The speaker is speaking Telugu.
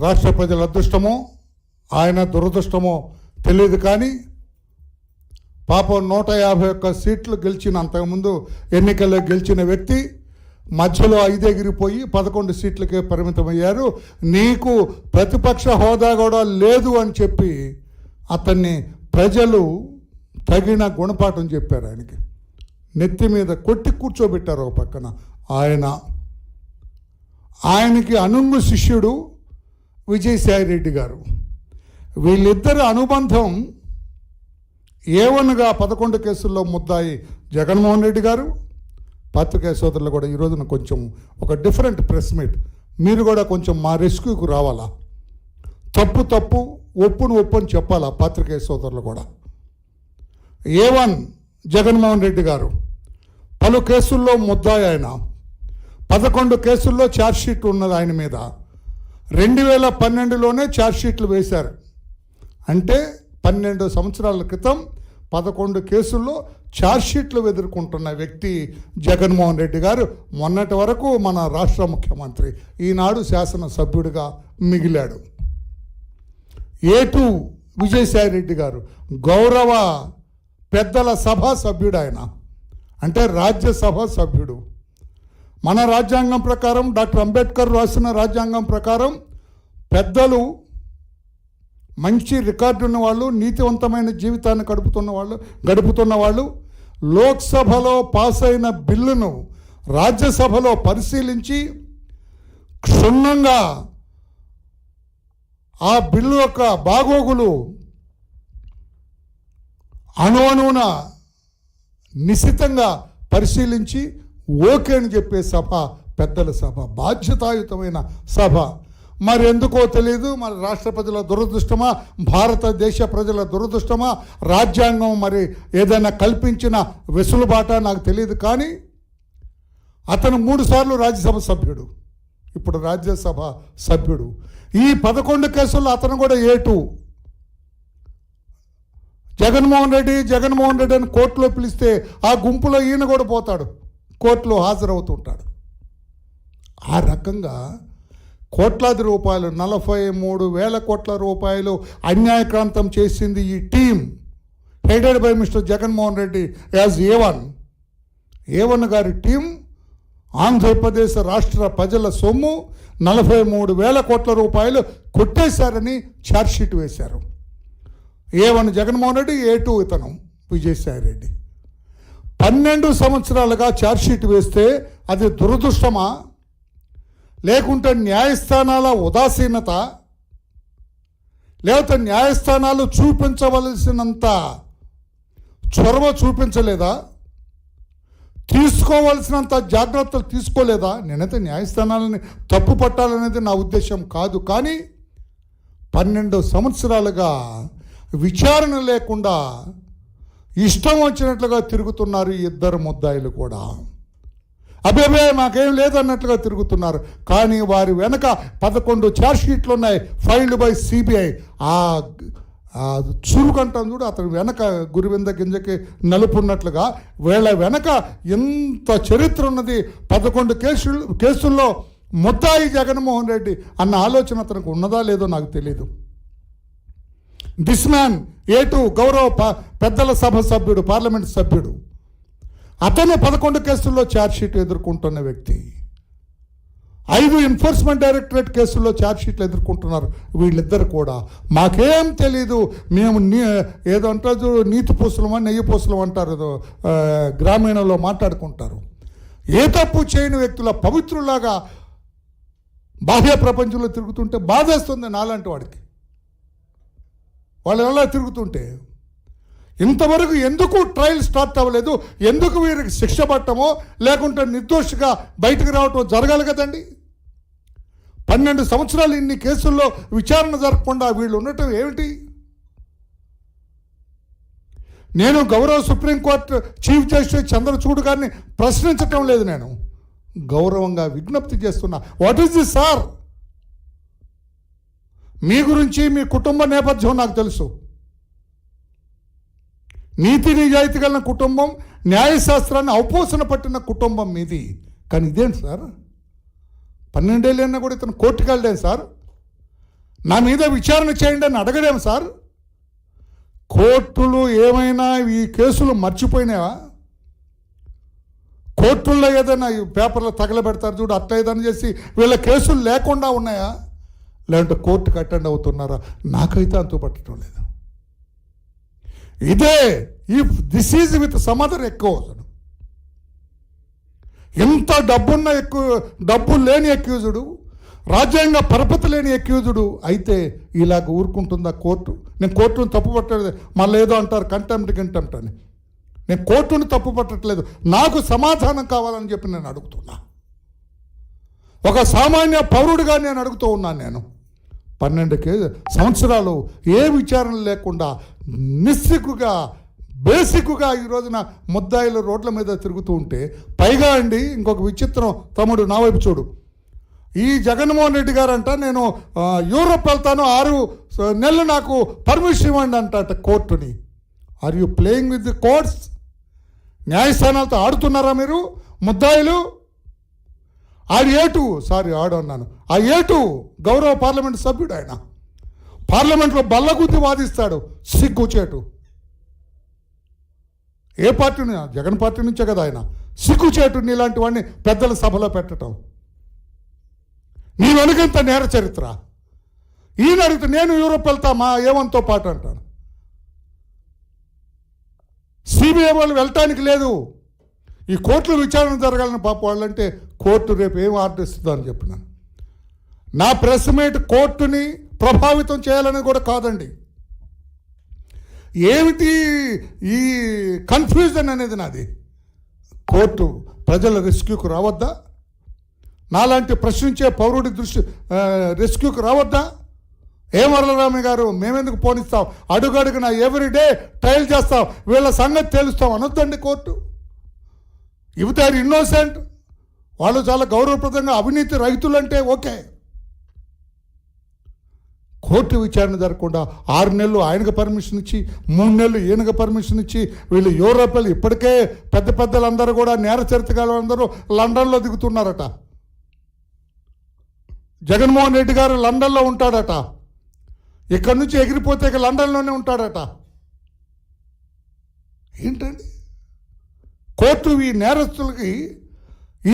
రాష్ట్ర ప్రజల అదృష్టమో ఆయన దురదృష్టమో తెలియదు, కానీ పాపం 151 సీట్లు గెలిచిన, అంతకుముందు ఎన్నికల్లో గెలిచిన వ్యక్తి మధ్యలో 5 ఎగిరిపోయి 11 సీట్లకే పరిమితమయ్యారు. నీకు ప్రతిపక్ష హోదా కూడా లేదు అని చెప్పి అతన్ని ప్రజలు తగిన గుణపాఠం చెప్పారు. నెత్తి మీద కొట్టి కూర్చోబెట్టారు ఒక పక్కన. ఆయనకి అనుంగు శిష్యుడు విజయసాయిరెడ్డి గారు. వీళ్ళిద్దరి అనుబంధం A1గా 11 కేసుల్లో ముద్దాయి జగన్మోహన్ రెడ్డి గారు. పత్రికా సోదరులు కూడా ఈరోజున కొంచెం ఒక డిఫరెంట్ ప్రెస్ మీట్, మీరు కూడా కొంచెం మా రెస్క్యూకు రావాలా, తప్పు ఒప్పును అని చెప్పాలా పత్రికా సోదరులు కూడా. A1 జగన్మోహన్ రెడ్డి గారు పలు కేసుల్లో ముద్దాయి. ఆయన 11 కేసుల్లో ఛార్జ్షీట్ ఉన్నది ఆయన మీద. 2012లోనే ఛార్జ్షీట్లు వేశారు. అంటే 12 సంవత్సరాల క్రితం 11 కేసుల్లో ఛార్జ్షీట్లు ఎదుర్కొంటున్న వ్యక్తి జగన్మోహన్ రెడ్డి గారు. మొన్నటి వరకు మన రాష్ట్ర ముఖ్యమంత్రి, ఈనాడు శాసనసభ్యుడిగా మిగిలాడు. A2 విజయసాయిరెడ్డి గారు గౌరవ పెద్దల సభ సభ్యుడు. ఆయన అంటే రాజ్యసభ సభ్యుడు. మన రాజ్యాంగం ప్రకారం, డాక్టర్ అంబేద్కర్ రాసిన రాజ్యాంగం ప్రకారం పెద్దలు, మంచి రికార్డు ఉన్న వాళ్ళు, నీతివంతమైన జీవితాన్ని గడుపుతున్న వాళ్ళు లోక్సభలో పాస్ అయిన బిల్లును రాజ్యసభలో పరిశీలించి క్షుణ్ణంగా ఆ బిల్లు యొక్క బాగోగులు అణువున నిశితంగా పరిశీలించి ఓకే అని చెప్పే సభ పెద్దల సభ, బాధ్యతాయుతమైన సభ. మరి ఎందుకో తెలియదు, మరి రాష్ట్ర ప్రజల దురదృష్టమా, భారతదేశ ప్రజల దురదృష్టమా, రాజ్యాంగం మరి ఏదైనా కల్పించిన వెసులుబాట నాకు తెలియదు, కానీ అతను 3 సార్లు రాజ్యసభ సభ్యుడు, ఇప్పుడు రాజ్యసభ సభ్యుడు. ఈ 11 కేసుల్లో అతను కూడా A2. జగన్మోహన్ రెడ్డి అని కోర్టులో పిలిస్తే ఆ గుంపులో ఈయన కూడా పోతాడు, కోర్టులో హాజరవుతుంటాడు. ఆ రకంగా కోట్లాది రూపాయలు, 43,000 కోట్ల రూపాయలు అన్యాయక్రాంతం చేసింది ఈ team headed by mister Jaganmohan Reddy as A1 గారి టీం. ఆంధ్రప్రదేశ్ రాష్ట్ర ప్రజల సొమ్ము 43,000 కోట్ల రూపాయలు కొట్టేశారని ఛార్జ్షీట్ వేశారు. A1 జగన్మోహన్ రెడ్డి, A2 ఇతను విజయసాయిరెడ్డి. 12 సంవత్సరాలుగా ఛార్జ్షీట్ వేస్తే అది దురదృష్టమా, లేకుంటే న్యాయస్థానాల ఉదాసీనత, లేకపోతే న్యాయస్థానాలు చూపించవలసినంత చొరవ చూపించలేదా, తీసుకోవలసినంత జాగ్రత్తలు తీసుకోలేదా? నేనైతే న్యాయస్థానాలని తప్పు పట్టాలనేది నా ఉద్దేశం కాదు, కానీ 12 సంవత్సరాలుగా విచారణ లేకుండా ఇష్టం వచ్చినట్లుగా తిరుగుతున్నారు ఈ ఇద్దరు ముద్దాయిలు కూడా. అబ్బే మాకేం లేదన్నట్లుగా తిరుగుతున్నారు, కానీ వారి వెనక 11 ఛార్జ్షీట్లు ఉన్నాయి ఫైల్డ్ బై CBI. ఆ చురుకంటాం చూడు, అతని వెనక గురివింద గింజకి నలుపున్నట్లుగా వీళ్ళ వెనక ఎంత చరిత్ర ఉన్నది. 11 కేసుల్లో ముద్దాయి జగన్మోహన్ రెడ్డి అన్న ఆలోచన అతనికి ఉన్నదా లేదో నాకు తెలీదు. దిస్ మ్యాన్ A2 గౌరవ పెద్దల సభ సభ్యుడు, పార్లమెంట్ సభ్యుడు, అతను 11 కేసుల్లో ఛార్జ్షీట్ ఎదుర్కొంటున్న వ్యక్తి. 5 ఎన్ఫోర్స్మెంట్ డైరెక్టరేట్ కేసుల్లో ఛార్జ్షీట్లు ఎదుర్కొంటున్నారు వీళ్ళిద్దరు కూడా. మాకేం తెలీదు, మేము ఏదో అంటారు నీతి పూసలమా నెయ్యి పూసలం అంటారు, గ్రామీణంలో మాట్లాడుకుంటారు. ఏ తప్పు చేయని వ్యక్తుల పవిత్రులాగా బాహ్య ప్రపంచంలో తిరుగుతుంటే బాధేస్తుంది నాలాంటి వాడికి. వాళ్ళు ఎలా తిరుగుతుంటే ఇంతవరకు ఎందుకు ట్రయల్ స్టార్ట్ అవ్వలేదు, ఎందుకు వీరికి శిక్ష పట్టమో లేకుంటే నిర్దోషిగా బయటకు రావటం జరగాలి కదండి. 12 సంవత్సరాలు ఇన్ని కేసుల్లో విచారణ జరగకుండా వీళ్ళు ఉండటం ఏమిటి? నేను గౌరవ సుప్రీంకోర్టు చీఫ్ జస్టిస్ చంద్రచూడ్ గారిని ప్రశ్నించటం లేదు, నేను గౌరవంగా విజ్ఞప్తి చేస్తున్నా. What is this sir? మీ గురించి, మీ కుటుంబ నేపథ్యం నాకు తెలుసు. నీతి నిజాయితీ కలిగిన కుటుంబం, న్యాయశాస్త్రాన్ని అవపోసన పట్టిన కుటుంబం మీది. కానీ ఇదేంటి సార్, 12 ఏళ్ళైనా కూడా ఇతను కోర్టుకు వెళ్ళలేదు సార్. నా మీద విచారణ చేయండి అని అడగడేం సార్? కోర్టులు ఏమైనా ఈ కేసులు మర్చిపోయినావా? కోర్టుల్లో ఏదైనా ఈ పేపర్లో తగలబెడతారు చూడు, అట్లా ఏదైనా చేసి వీళ్ళ కేసులు లేకుండా ఉన్నాయా? లేదంటే కోర్టుకి అటెండ్ అవుతున్నారా? నాకైతే అంతు పట్టడం లేదు. ఇదే if this is with some other ఎక్కువ, ఎంత డబ్బున్న డబ్బు లేని అక్యూజుడు, రాజ్యాంగ పరపతి లేని అక్యూజుడు అయితే ఇలాగ ఊరుకుంటుందా కోర్టు? నేను కోర్టును తప్పు పట్టలేదు, మళ్ళీ ఏదో అంటారు కంటెంప్ట్ అని. నేను కోర్టును తప్పు పట్టట్లేదు, నాకు సమాధానం కావాలని చెప్పి నేను అడుగుతున్నా. ఒక సామాన్య పౌరుడిగా నేను అడుగుతూ ఉన్నాను. నేను 12 సంవత్సరాలు ఏ విచారణ లేకుండా నిస్సిగ్గుగా బేసిక్గా ఈ రోజున ముద్దాయిలు రోడ్ల మీద తిరుగుతూ ఉంటే, పైగా అండి ఇంకొక విచిత్రం, తమ్ముడు నా వైపు చూడు, ఈ జగన్మోహన్ రెడ్డి గారంట నేను యూరోప్ వెళ్తాను 6 నెలలు నాకు పర్మిషన్ ఇవ్వండి అంట కోర్టుని. Are you playing with the courts? న్యాయస్థానాలతో ఆడుతున్నారా మీరు ముద్దాయిలు? ఆడు అన్నాను. ఆ ఏటు గౌరవ పార్లమెంట్ సభ్యుడు, ఆయన పార్లమెంట్లో బల్లగుద్ది వాదిస్తాడు. సిగ్గుచేటు. ఏ పార్టీని? జగన్ పార్టీ నుంచే కదా ఆయన. సిగ్గుచేటు నీలాంటి వాడిని పెద్దల సభలో పెట్టడం. నీ వెనుకంత నేర చరిత్ర. ఈయన అడిగితే నేను యూరోప్ వెళ్తా మా ఏమంతో పాటు అంటాను. సిబిఐ వాళ్ళు వెళ్ళటానికి లేదు, ఈ కోర్టులో విచారణ జరగాలని పాప వాళ్ళంటే కోర్టు రేపు ఏం ఆర్డర్ ఇస్తుందని చెప్పినాను. నా ప్రెస్ మీట్ కోర్టుని ప్రభావితం చేయాలని కూడా కాదండి. ఏమిటి ఈ కన్ఫ్యూజన్ అనేది నాది? కోర్టు ప్రజల రెస్క్యూకు రావద్దా? నాలాంటి ప్రశ్నించే పౌరుడి రెస్క్యూకు రావద్దా? ఏం వరలరామయ్య గారు మేమెందుకు పోనిస్తాం, అడుగడుగున ఎవ్రీడే ట్రయల్ చేస్తాం, వీళ్ళ సంగతి తెలుస్తాం అనొద్దండి కోర్టు. ఇవి దే ఆర్ ఇన్నోసెంట్, వాళ్ళు చాలా గౌరవప్రదంగా అవినీతి రైతులంటే ఓకే. కోర్టు విచారణ జరగకుండా 6 నెలలు ఆయనకు పర్మిషన్ ఇచ్చి 3 నెలలు ఈయనకు పర్మిషన్ ఇచ్చి వీళ్ళు యూరోపియన్లు ఇప్పటికే పెద్దలందరూ కూడా నేర చరిత్రలు అందరూ లండన్లో దిగుతున్నారట. జగన్మోహన్ రెడ్డి గారు లండన్లో ఉంటాడట, ఇక్కడి నుంచి ఎగిరిపోతే ఇక లండన్లోనే ఉంటాడట. ఏంటండి కోర్టు ఈ నేరస్తులకి